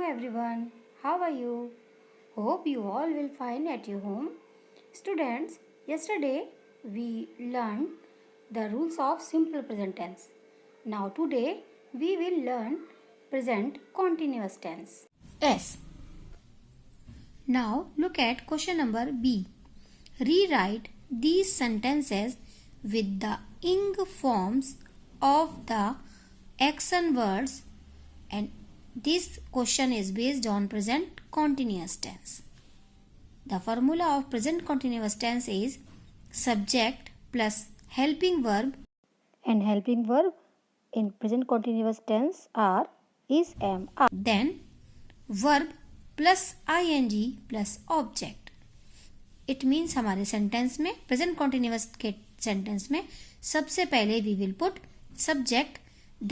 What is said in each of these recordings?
everyone, how are you? Hope you all will fine at your home. Students, yesterday we learned the rules of simple present tense. Now today we will learn present continuous tense. S. Now look at question number B. Rewrite these sentences with the ing forms of the action words, and this question is based on present continuous tense. The formula of present continuous tense is subject plus helping verb, and helping verb in present continuous tense are is, am, are. Then verb plus ing plus object. It means हमारे sentence में present continuous के sentence में सबसे पहले we will put subject,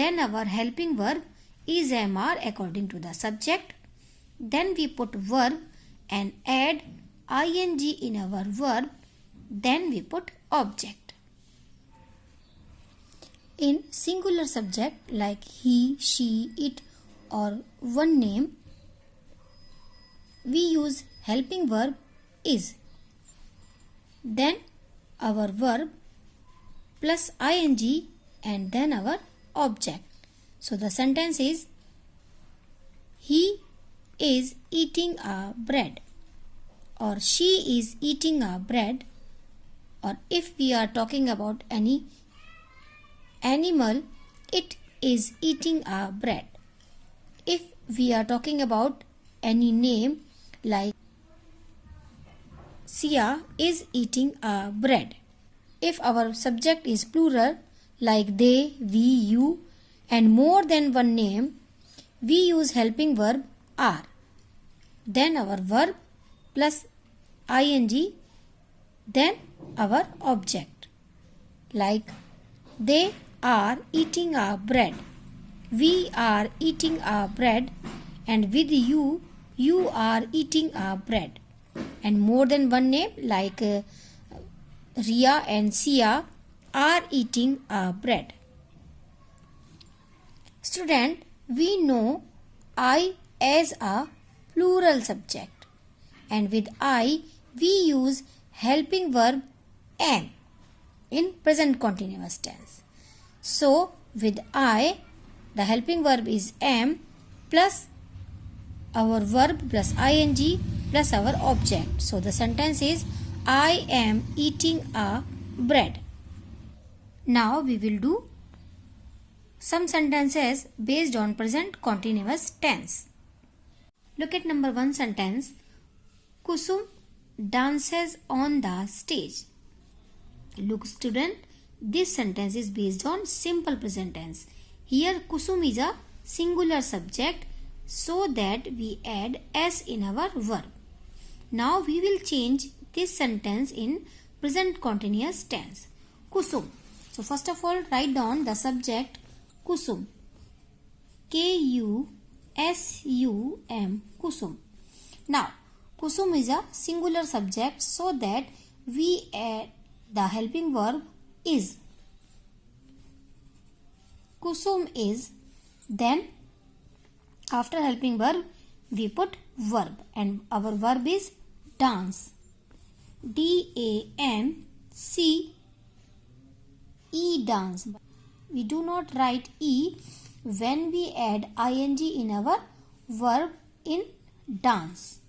then our helping verb is, am, are according to the subject, then we put verb and add ing in our verb, then we put object. In singular subject like he, she, it or one name, we use helping verb is, then our verb plus ing and then our object. So the sentence is he is eating a bread, or she is eating a bread, or if we are talking about any animal, it is eating a bread. If we are talking about any name like Sia is eating a bread. If our subject is plural like they, we, you and more than one name, we use helping verb are, then our verb plus ing, then our object. Like they are eating a bread, we are eating a bread, and with you, you are eating a bread. And more than one name like Ria and Sia are eating a bread. Student, we know I as a plural subject, and with I we use helping verb am in present continuous tense. So with I, the helping verb is am plus our verb plus ing plus our object. So the sentence is I am eating a bread. Now we will do some sentences based on present continuous tense. Look at number 1 sentence. Kusum dances on the stage. Look student, this sentence is based on simple present tense. Here Kusum is a singular subject, so that we add s in our verb. Now we will change this sentence in present continuous tense. Kusum. So first of all write down the subject Kusum. Kusum. Kusum. Now Kusum is a singular subject, so that we add the helping verb is. Kusum is, then after helping verb we put verb, and our verb is dance. D-A-N-C-E, dance. We do not write e when we add ing in our verb in dance.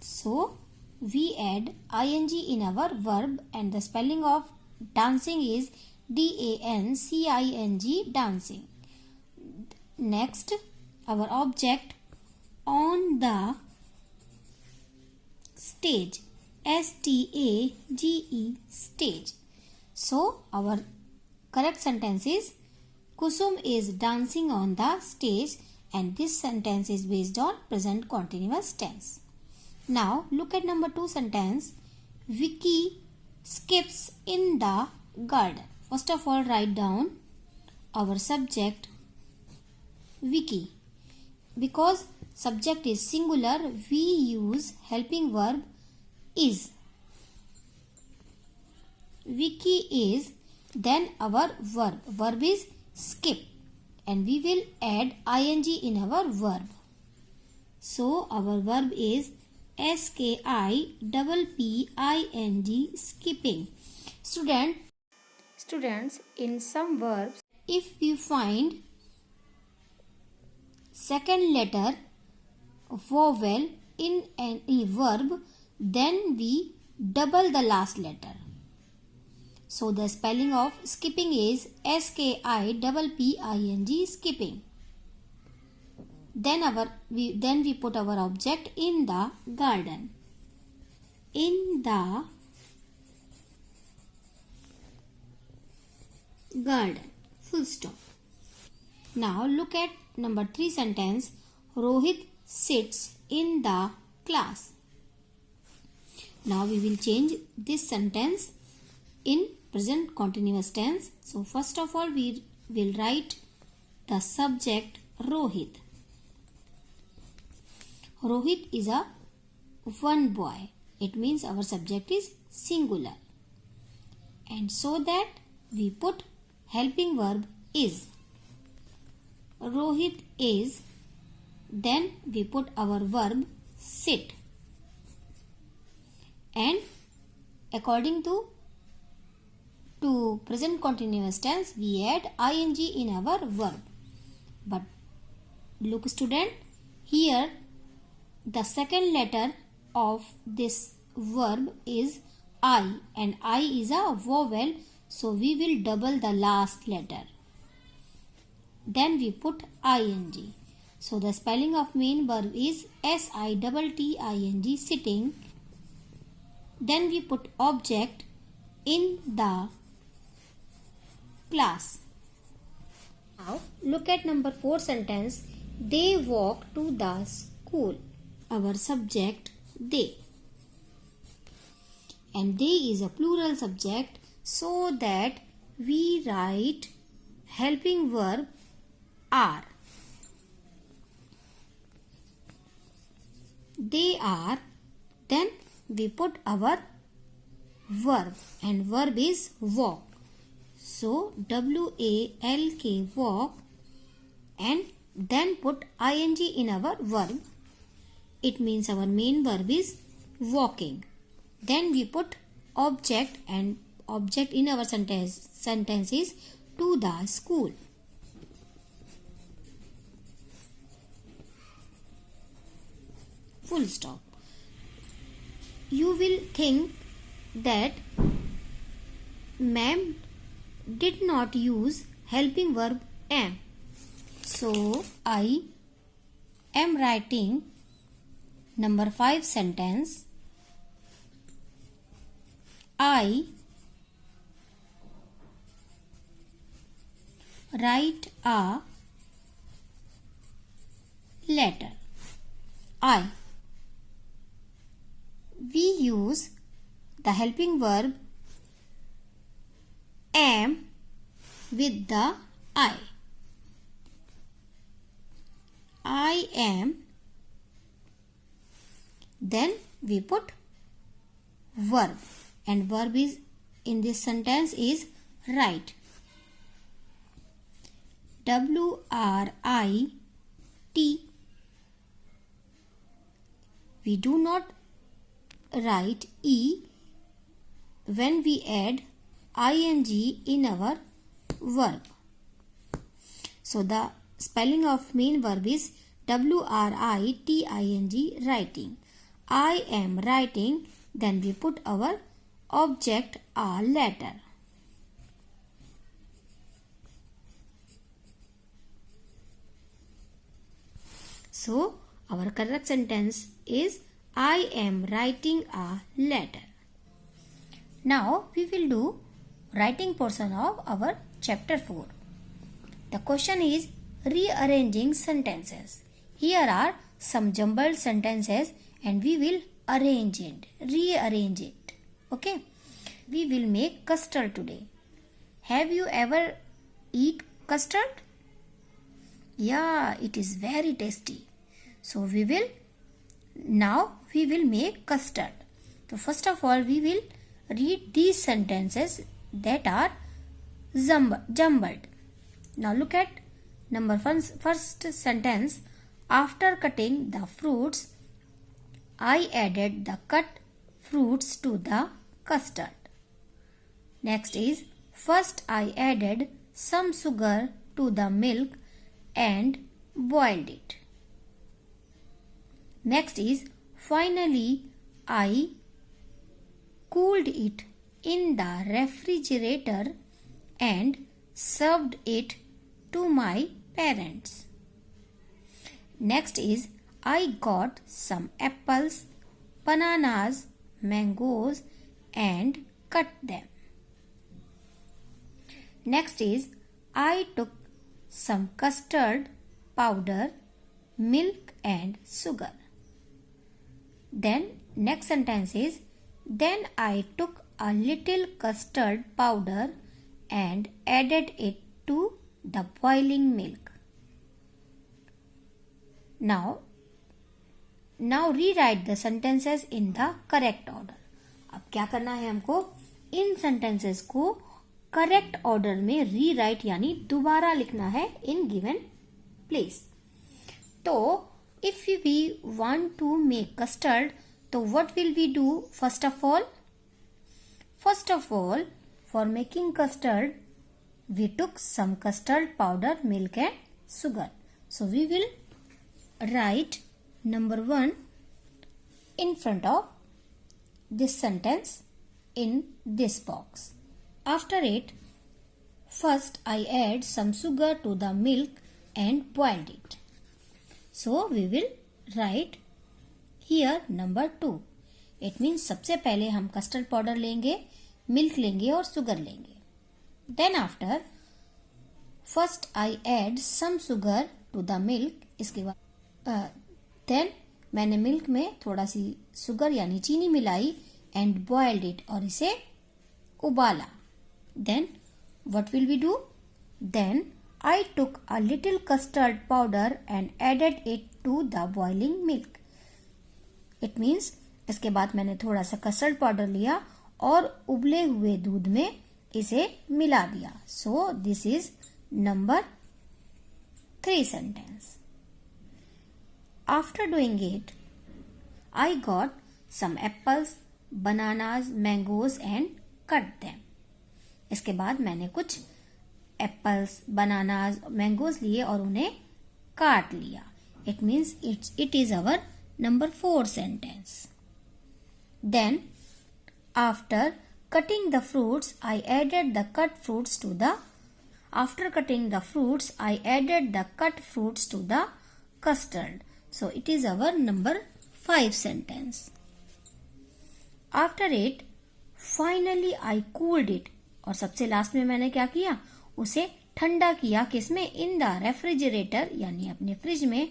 So we add ing in our verb, and the spelling of dancing is D-A-N-C-I-N-G, dancing. Next, our object on the stage, S-T-A-G-E, stage. So our correct sentence is Kusum is dancing on the stage, and this sentence is based on present continuous tense. Now look at number 2 sentence. Vicky skips in the garden. First of all write down our subject Vicky. Because subject is singular, we use helping verb is. Vicky is, then our verb is skip. and we will add ing in our verb. So our verb is skipping, skipping. Students, in some verbs, if we find second letter vowel in any verb, then we double the last letter. So the spelling of skipping is skipping, skipping. Then we put our object in the garden. In the garden. Full stop. Now look at number 3 sentence. Rohit sits in the class. Now we will change this sentence in present continuous tense. So first of all we will write the subject Rohit. Rohit is a one boy. It means our subject is singular. And so that we put helping verb is. Rohit is. Then we put our verb sit. And according to present continuous tense, we add ing in our verb. But look student, here the second letter of this verb is I, and I is a vowel, so we will double the last letter. Then we put ing. So the spelling of main verb is sitting, sitting. Then we put object in the class. Now look at number 4 sentence. They walk to the school. Our subject they. And they is a plural subject, so that we write helping verb are. They are. Then we put our verb, and verb is walk. So walk, walk, and then put ing in our verb. It means our main verb is walking. Then we put object, and object in our sentence is to the school. Full stop. You will think that ma'am did not use helping verb am. So I am writing number 5 sentence. I write a letter. I. We use the helping verb am with the I. I am. Then we put verb, and verb is in this sentence is write. WRIT. We do not write E when we add ing in our verb. So the spelling of main verb is WRITING, writing. I am writing. Then we put our object a letter. So our correct sentence is I am writing a letter. Now we will do writing portion of our chapter 4. The question is rearranging sentences. Here are some jumbled sentences and we will rearrange it. Okay. We will make custard today. Have you ever eat custard? Yeah, it is very tasty. So now we will make custard. So first of all we will read these sentences that are jumbled. Now look at number first sentence, after cutting the fruits, I added the cut fruits to the custard. Next is, first I added some sugar to the milk and boiled it. Next is, finally I cooled it in the refrigerator and served it to my parents. Next is, I got some apples, bananas, mangoes and cut them. Next is, I took some custard powder, milk and sugar. Then next sentence is, then I took a little custard powder and added it to the boiling milk. Now rewrite the sentences in the correct order. अब क्या करना है हमको, इन sentences को correct order में rewrite यानी दोबारा लिखना है इन गिवन प्लेस. तो if we want to make custard, तो what will we do? First of all for making custard we took some custard powder, milk and sugar. So we will write number 1 in front of this sentence in this box. After it, first I add some sugar to the milk and boiled it. So we will write here number 2. It means सबसे पहले हम custard powder लेंगे, milk लेंगे और sugar लेंगे. Then after, first I add some sugar to the milk. इसके बाद then मैंने मिल्क में थोड़ा सी सुगर यानी चीनी मिलाई and boiled it और इसे उबाला. Then what will we do? Then I took a little custard powder and added it to the boiling milk. It means इसके बाद मैंने थोड़ा सा custard powder लिया और उबले हुए दूध में इसे मिला दिया. So this is number 3 sentence. After doing it, I got some apples, bananas, mangoes and cut them. इसके बाद मैंने कुछ एप्पल्स, बनानाज, मैंगोज लिए और उन्हें काट लिया. It means it is our number 4 sentence. Then after cutting the fruits, I added the cut fruits to the. After cutting the fruits, I added the cut fruits to the custard. So it is our number 5 sentence. After it, finally I cooled it. और सबसे last में मैंने क्या किया, उसे ठंडा किया. किसमें? इन द रेफ्रिजरेटर यानी अपने फ्रिज में.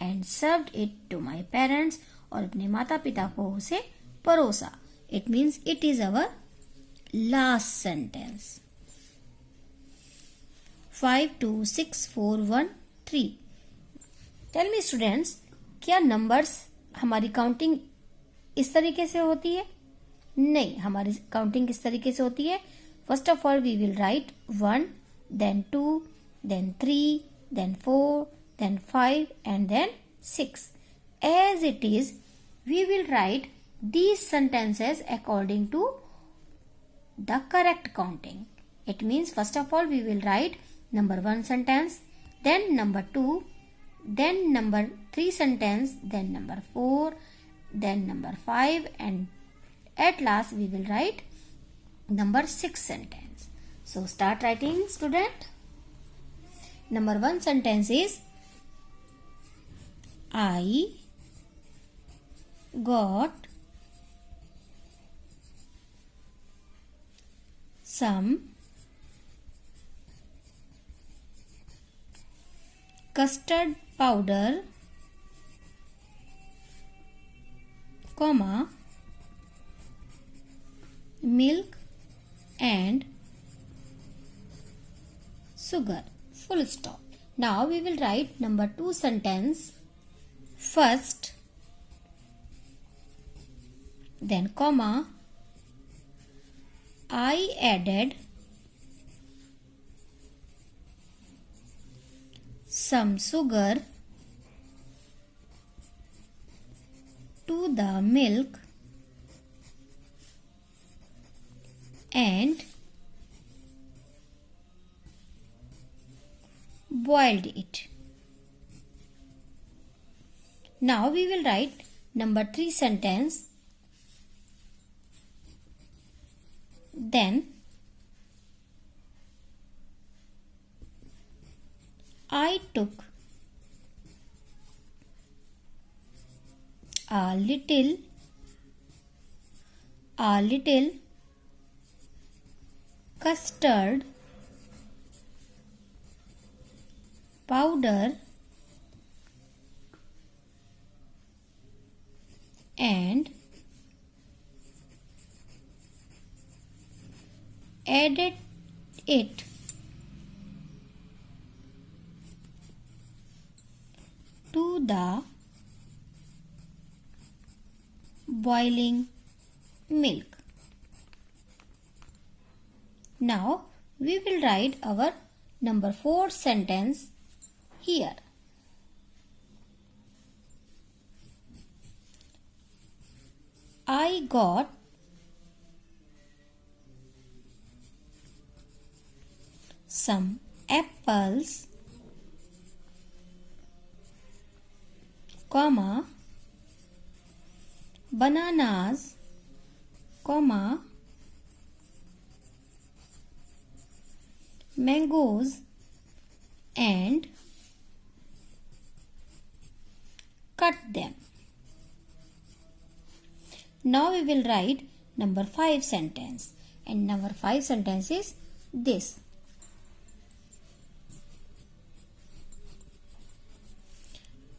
And served it to my parents, और अपने माता पिता को उसे परोसा. It means it is our last sentence. 5, 2, 6, 4, 1, 3. Tell me students, क्या नंबर्स हमारी काउंटिंग इस तरीके से होती है? नहीं, हमारी काउंटिंग किस तरीके से होती है? First of all we will write 1, then 2, then 3, then 4, then 5 and then 6. As it is, we will write these sentences according to the correct counting. It means first of all we will write number 1 sentence, then number 2, then number 3 sentence, then number 4, then number 5 and at last we will write number 6 sentence. So start writing, student. Number 1 sentence is, I got some custard powder, comma, milk and sugar, full stop. Now we will write number 2 sentence. First, then comma, I added some sugar to the milk and boiled it. Now we will write number 3 sentence. Then I took a little custard powder and added it to the boiling milk. Now we will write our number 4 sentence here. I got some apples, comma, bananas, comma, mangoes and cut them. Now we will write number 5 sentence, and number 5 sentence is this.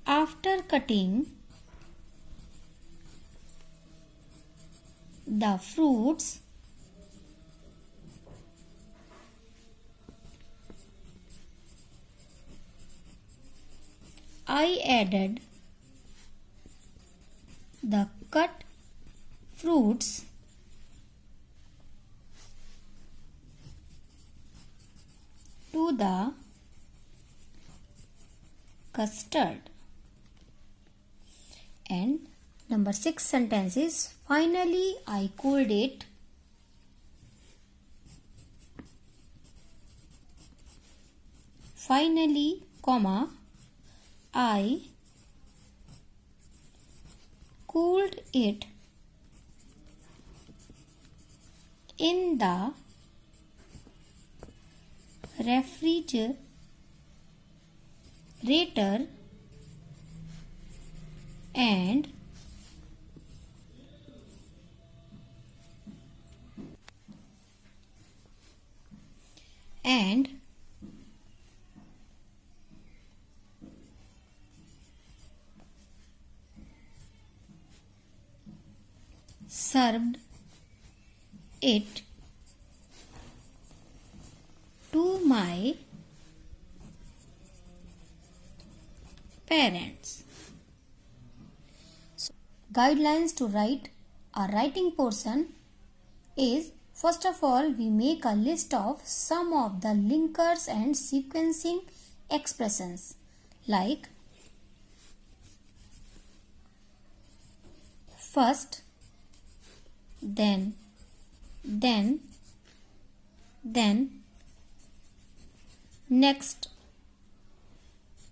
After cutting the fruits, I added the cut fruits to the custard. And number 6 sentence is finally I cooled it. Finally, comma, I cooled it in the refrigerator and served it to my parents. So, guidelines to write a writing portion is, first of all, we make a list of some of the linkers and sequencing expressions like first, then, next,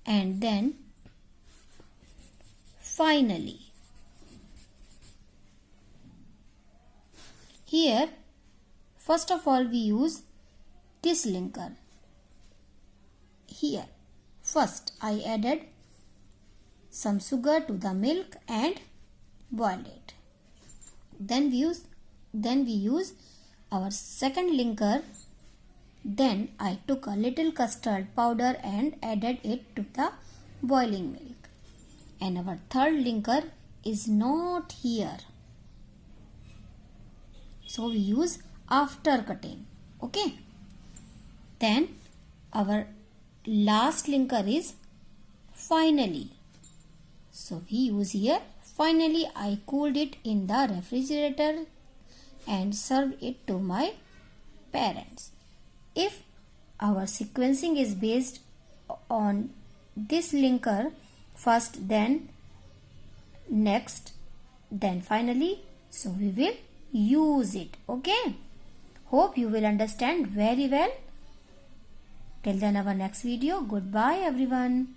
and then finally. Here, first of all, we use this linker. Here, first I added some sugar to the milk and boiled it. Then we use our second linker. Then I took a little custard powder and added it to the boiling milk. And our third linker is not here. So we use after cutting. Okay. Then our last linker is finally. So we use here finally I cooled it in the refrigerator and served it to my parents. If our sequencing is based on this linker first, then next, then finally. So we will use it. Okay. Hope you will understand very well. Till then, our next video. Goodbye everyone.